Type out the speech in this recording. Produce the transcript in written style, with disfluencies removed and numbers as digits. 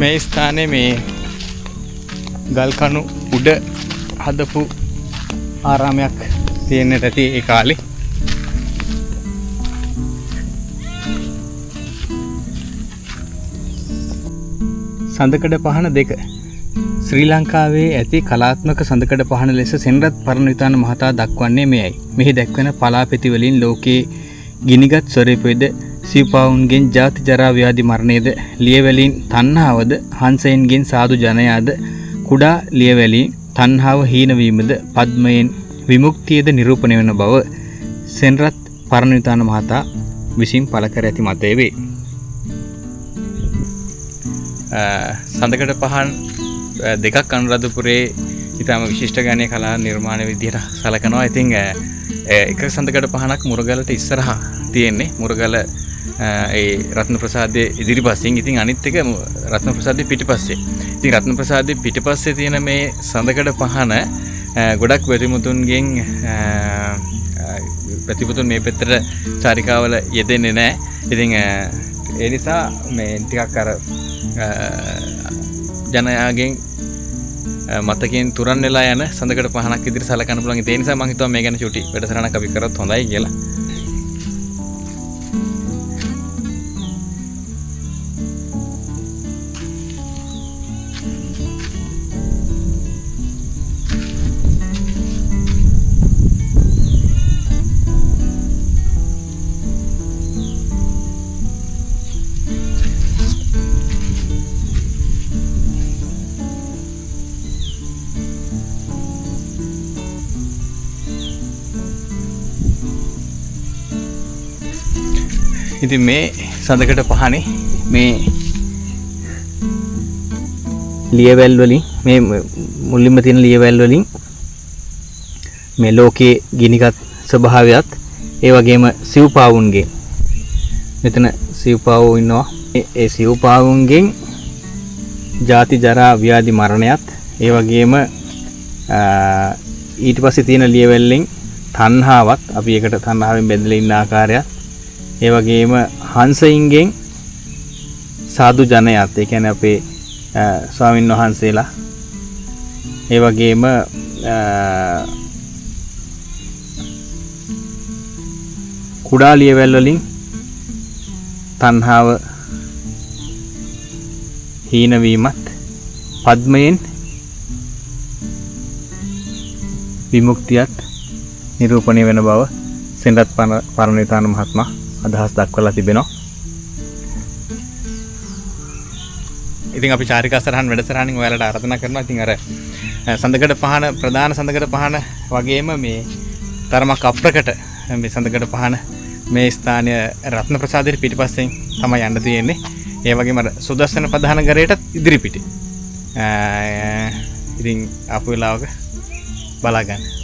මේ ස්ථානයේ මේ ගල්කණු උඩ හදපු ආරාමයක් තියෙන්නට ඇති ඒ කාලේ. සඳකඩ පහන දෙක ශ්‍රී ලංකාවේ ඇති කලාත්මක සඳකඩ පහන ලෙස සෙනරත් පරණවිතාන මහතා දක්වන්නේ මෙයයි. මෙහි දැක්වෙන පලාපෙති වලින් ලෝකයේ ගිනිගත් ස්වරූපයේද සිව්පාවුන්ගෙන් ජාති ජරා ව්‍යාධි මරණයද ලියවැලින් තණ්හාවද හංසයන්ගෙන් සාදු ජනයාද කුඩා ලියවැලින් තණ්හාව හීන වීමද පද්මයෙන් විමුක්තියද නිරූපණය වන බව සෙනරත් පරණවිතාන මහතා විසින් පළ කර ඇති මතය වේ. සඳකඩ පහන් දෙකක් අනුරාධපුරේ ඉතාම විශිෂ්ට ගානීය කලා නිර්මාණ විදියට සලකනවා. ඉතින් එක සඳකඩ පහනක් මුරගලට ඉස්සරහා තියෙන්නේ. මුරගල ඒ රත්න ප්‍රසාදයේ ඉදිරිපස්සෙන්. ඉතින් අනිත් එක රත්න ප්‍රසාදයේ පිටිපස්සේ. ඉතින් රත්න ප්‍රසාදයේ පිටිපස්සේ තියෙන මේ සඳකඩ පහන ගොඩක් ප්‍රතිමුතුන්ගෙන් ප්‍රතිමුතුන් මේ පැත්තට චාරිකාවල යෙදෙන්නේ නැහැ. ඉතින් ඒ නිසා මේ ටිකක් අර ජනයාගෙන් මතකයෙන් තුරන් වෙලා යන සඳකඩ පහනක් විදිහට සලකන්න පුළුවන්. ඒ නිසා මම හිතුවා මේ ගැන චුටි වැඩසටහනක් අපි කරත් හොඳයි කියලා. ඉතින් මේ සඳකඩ පහනේ මේ ලියවැල් වලින් මේ මුලින්ම තියෙන ලියවැල් වලින් මේ ලෝකයේ ගිනිගත් ස්වභාවයත් ඒ වගේම සිව්පාවුන්ගේ මෙතන සිව්පාවෝ ඉන්නවා. ඒ සිව්පාවුන්ගෙන් ජාති ජරා ව්‍යාධි මරණයත් ඒ වගේම ඊට පස්සේ තියෙන ලියවැල්ලෙන් තණ්හාවත් අපි ඒකට තණ්හාවෙන් බැඳලා ඉන්න ආකාරයත් ඒ වගේම හංසයින්ගෙන් සාදු ජනයාත් ඒ කියන්නේ අපේ ස්වාමින් වහන්සේලා ඒ වගේම කුඩා ලියවැල් වලින් තණ්හාව හීන වීමත් පද්මයෙන් විමුක්තියත් නිරූපණය වෙන බව සෙනරත් පරණවිතාන මහත්මයා අදහස් දක්වලා තිබෙනවා. ඉතින් අපි චාරිකා සරහන් වැඩසටහනින් ඔයාලට ආරාධනා කරනවා. ඉතින් අර සඳකඩ පහන ප්‍රධාන සඳකඩ පහන වගේම මේ තරමක් අප්‍රකට මේ සඳකඩ පහන මේ ස්ථානය රත්න ප්‍රසාදයේ පිටිපස්සෙන් තමයි යන්න තියෙන්නේ. ඒ වගේම අර සුදස්සන ප්‍රධාන ගරේටත් ඉදිරි පිටේ. ඉතින් ආපු වෙලාවක බලා ගන්න.